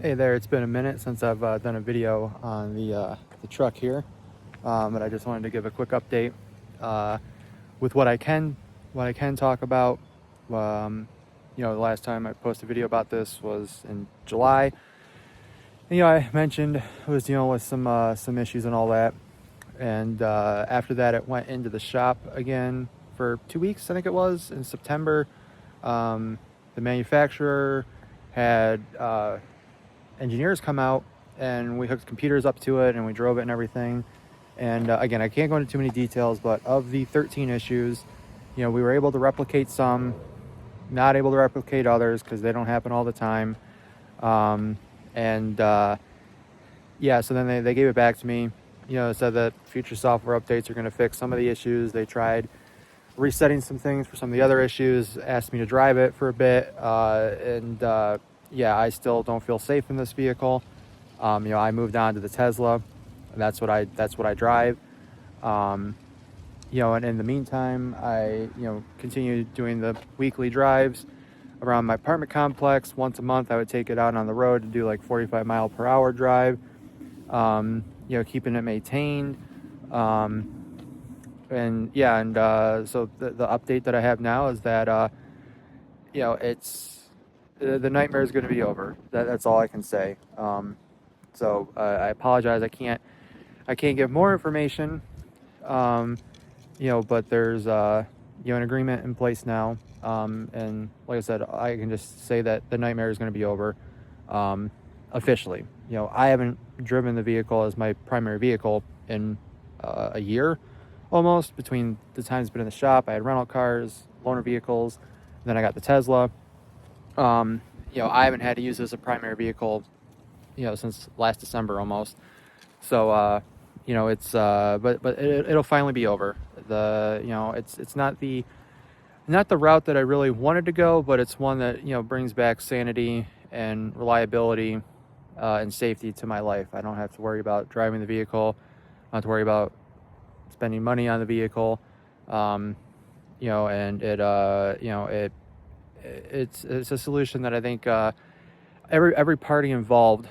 Hey there, it's been a minute since I've done a video on the truck here, but I just wanted to give a quick update with what I can talk about. The last time I posted a video about this was in July. And, I mentioned I was dealing with some issues and all that, and after that, it went into the shop again for 2 weeks. I think it was in September. The manufacturer had engineers come out, and we hooked computers up to it, and we drove it and everything. And again, I can't go into too many details, but of the 13 issues, we were able to replicate some, not able to replicate others because they don't happen all the time. So then they gave it back to me. Said that future software updates are going to fix some of the issues. They tried resetting some things for some of the other issues, asked me to drive it for a bit, I still don't feel safe in this vehicle. I moved on to the Tesla, and that's what I drive. And in the meantime, I continue doing the weekly drives around my apartment complex. Once a month, I would take it out on the road to do like 45 mile per hour drive. Keeping it maintained. So the update that I have now is that it's the nightmare is going to be over. That's all I can say. I apologize. I can't give more information. But there's an agreement in place now. And like I said, I can just say that the nightmare is going to be over officially. I haven't driven the vehicle as my primary vehicle in a year almost. Between the time it's been in the shop, I had rental cars, loaner vehicles, and then I got the Tesla. I haven't had to use it as a primary vehicle, since last December almost. So, it'll finally be over. It's not the route that I really wanted to go, but it's one that, brings back sanity and reliability and safety to my life. I don't have to worry about driving the vehicle. I don't have to worry about spending money on the vehicle. It's a solution that I think every party involved,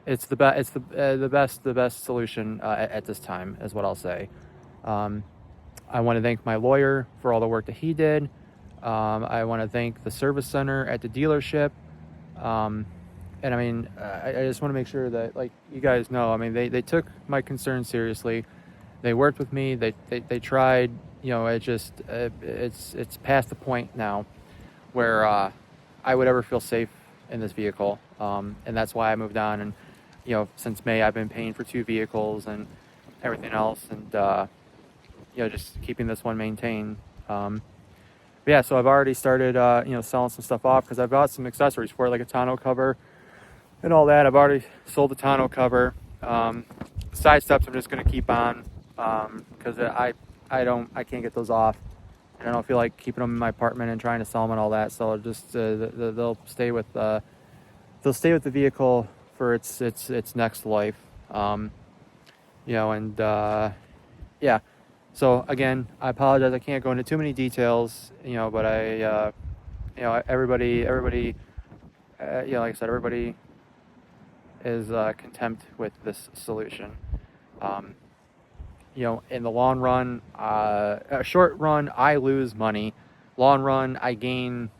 it's the best solution at this time, is what I'll say. I want to thank my lawyer for all the work that he did. I want to thank the service center at the dealership. I just want to make sure that, like, you guys know, they took my concerns seriously. They worked with me. They tried. It's past the point now where I would ever feel safe in this vehicle, and that's why I moved on. And since May, I've been paying for 2 vehicles and everything else, and just keeping this one maintained. So I've already started selling some stuff off because I bought some accessories for it, like a tonneau cover and all that. I've already sold the tonneau cover. Side steps I'm just going to keep on because I can't get those off, and I don't feel like keeping them in my apartment and trying to sell them and all that. So I'll just they'll stay with the vehicle for its next life. So again, I apologize. I can't go into too many details, but everybody, like I said, everybody is content with this solution. In the long run, short run, I lose money. Long run, I gain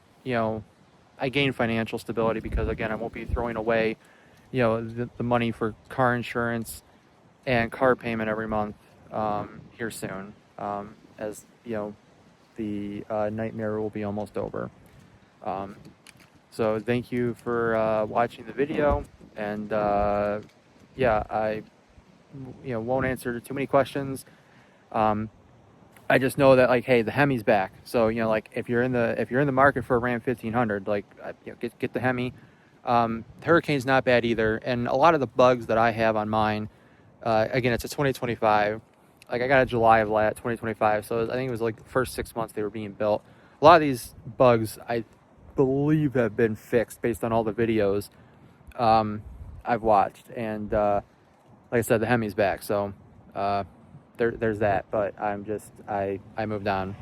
financial stability because, again, I won't be throwing away, the money for car insurance and car payment every month here soon, as the nightmare will be almost over. So thank you for watching the video, and I won't answer too many questions. I just know that, like, hey, the Hemi's back. So if you're in the market for a Ram 1500, get the Hemi. The Hurricane's not bad either, and a lot of the bugs that I have on mine, again, it's a 2025. Like, I got a July of 2025, so I think it was like the first 6 months they were being built. A lot of these bugs, I believe, have been fixed based on all the videos I've watched. And like I said, the Hemi's back, so there's that. But I moved on.